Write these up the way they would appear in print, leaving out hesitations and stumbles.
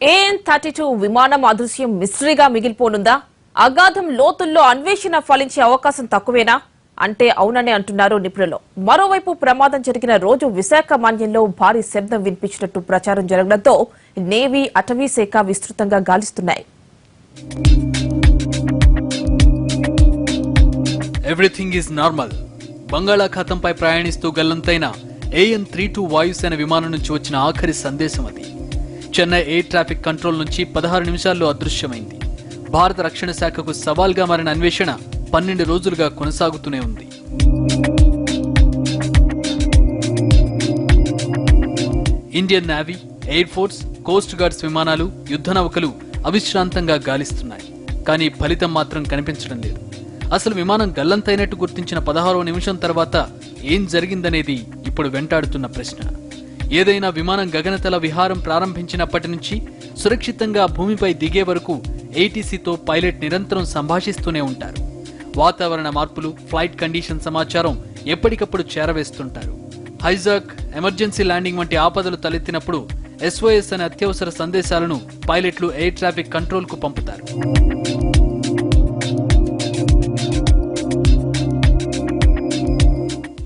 AN-32 విమానం అదృశ్యం మిస్టరీగా మిగిలిపోనుందా? అగాధం లోతుల్లో అన్వేషణ ఫలించే అవకాశం తక్కువేనా అంటే అవుననే అంటున్నారు నిపుణులు. మరోవైపు ప్రమాదం జరిగిన రోజు విశాఖ మాన్యంలో భారీ శబ్దం వినిపించినట్టు ప్రచారం జరగడంతో నేవీ, అటవీ శాఖ విస్తృతంగా గాలిస్తున్నాయి. Everything is normal. బంగాళాఖాతంపై ప్రయాణిస్తూ గల్లంతైన AN-32 వాయుసేన విమానం నుంచి వచ్చిన ఆఖరి సందేశం అది. చెన్నై ఎయిర్ ట్రాఫిక్ కంట్రోల్ నుంచి 16 నిమిషాల్లో అదృశ్యమైంది. భారత రక్షణ శాఖకు సవాల్గా మారిన అన్వేషణ 12 రోజులుగా కొనసాగుతూనే ఉంది. Indian navy, air force, Coast guards విమానాలు, యుద్ధ నౌకలు అవిశ్రాంతంగా గాలిస్తున్నాయి. కానీ ఫలితం మాత్రం కనిపించడం లేదు. అసలు విమానం గల్లంతైనట్టు గుర్తించిన 16వ నిమిషం తర్వాత ఏం జరిగిందనేది ఇప్పుడు వెంటాడుతున్న ప్రశ్న. ఏదైనా విమానం గగనతల విహారం ప్రారంభించినప్పటి నుంచి సురక్షితంగా భూమిపై దిగే వరకు ATCతో పైలట్ నిరంతరం సంభాషిస్తూనే ఉంటారు. వాతావరణ మార్పులు, ఫ్లైట్ కండిషన్ సమాచారం ఎప్పటికప్పుడు చేరవేస్తుంటారు. హైజాక్, ఎమర్జెన్సీ ల్యాండింగ్ వంటి ఆపదలు తలెత్తినప్పుడు SOS అనే అత్యవసర సందేశాలను పైలట్లు ఎయిర్ ట్రాఫిక్ కంట్రోల్కు పంపుతారు.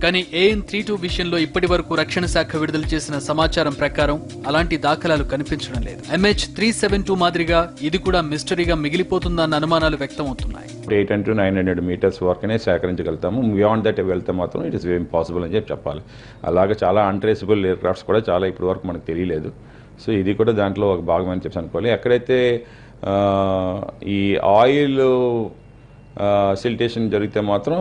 కానీ AN-32 విషయంలో ఇప్పటి వరకు రక్షణ శాఖ విడుదల చేసిన సమాచారం ప్రకారం అలాంటి దాఖలాలు కనిపించడం లేదు. MH372 మాదిరిగా ఇది కూడా మిస్టరీగా మిగిలిపోతుందన్న అనుమానాలు వ్యక్తమవుతున్నాయి. 800 to 900 మీటర్స్ వరకునే సేకరించగలుగుతాము. బియాండ్ దట్ వెళ్తే మాత్రం ఇట్ ఇస్ ఇంపాసిబుల్ అని చెప్పాలి. అలాగే చాలా అన్ట్రేసబుల్ ఎయిర్ క్రాఫ్ట్స్ కూడా చాలా ఇప్పటి వరకు మనకు తెలియలేదు. సో ఇది కూడా దాంట్లో ఒక భాగం అని చెప్పి అనుకోవాలి. ఎక్కడైతే ఈ ఆయిల్ సిల్టేషన్ జరిగితే మాత్రం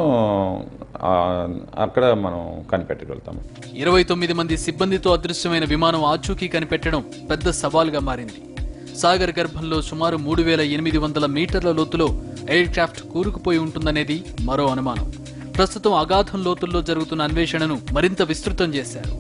అక్కడ మనం కనిపెట్టగలుగుతాము. 29 మంది సిబ్బందితో అదృశ్యమైన విమానం ఆచూకీ కనిపెట్టడం పెద్ద సవాల్గా మారింది. సాగర్ గర్భంలో సుమారు 3800 మీటర్ల లోతులో ఎయిర్ క్రాఫ్ట్ కూరుకుపోయి ఉంటుందనేది మరో అనుమానం. ప్రస్తుతం అగాధం లోతుల్లో జరుగుతున్న అన్వేషణను మరింత విస్తృతం చేశారు.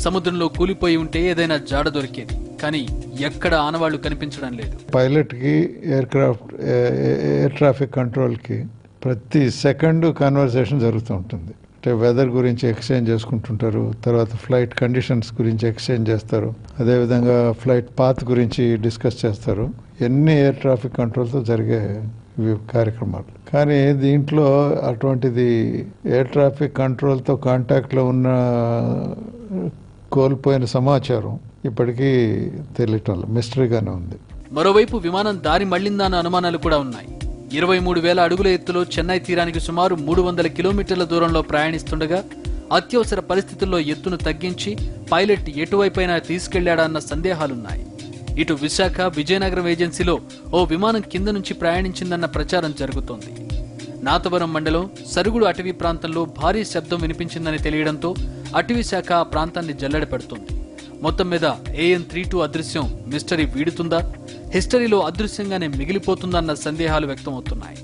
సముద్రంలో కూలిపోయి ఉంటే ఏదైనా జాడ దొరికేది, కానీ ఎక్కడ ఆనవాళ్లు కనిపించడం లేదు. పైలట్ కి ఎయిర్ ట్రాఫిక్ కంట్రోల్ కి ప్రతి సెకండ్ కన్వర్సేషన్ జరుగుతూ ఉంటుంది. అంటే వెదర్ గురించి ఎక్స్చేంజ్ చేసుకుంటుంటారు, తర్వాత ఫ్లైట్ కండిషన్స్ గురించి ఎక్స్చేంజ్ చేస్తారు, అదేవిధంగా ఫ్లైట్ పాత్ గురించి డిస్కస్ చేస్తారు. ఎన్ని ఎయిర్ ట్రాఫిక్ కంట్రోల్తో జరిగే కార్యక్రమాలు. కానీ దీంట్లో అటువంటిది ఎయిర్ ట్రాఫిక్ కంట్రోల్తో కాంటాక్ట్లో ఉన్న కోల్పోయిన సమాచారం ఇప్పటికీ తెలియటం మిస్టరీగానే ఉంది. మరోవైపు విమానం దారి మళ్లిందా అన్న అనుమానాలు కూడా ఉన్నాయి. 23,000 అడుగుల ఎత్తులో చెన్నై తీరానికి సుమారు 300 కిలోమీటర్ల దూరంలో ప్రయాణిస్తుండగా అత్యవసర పరిస్థితుల్లో ఎత్తును తగ్గించి పైలట్ ఎటువైపైనా తీసుకెళ్లాడా అన్న సందేహాలున్నాయి. ఇటు విశాఖ, విజయనగరం ఏజెన్సీలో ఓ విమానం కింద నుంచి ప్రయాణించిందన్న ప్రచారం జరుగుతోంది. నాతవరం మండలం సరుగుడు అటవీ ప్రాంతంలో భారీ శబ్దం వినిపించిందని తెలియడంతో అటవీ శాఖ ఆ ప్రాంతాన్ని జల్లెడ పెడుతోంది. మొత్తం మీద AN-32 అదృశ్యం మిస్టరీ వీడుతుందా, హిస్టరీలో అదృశ్యంగానే మిగిలిపోతుందా అన్న సందేహాలు వ్యక్తమవుతున్నాయి.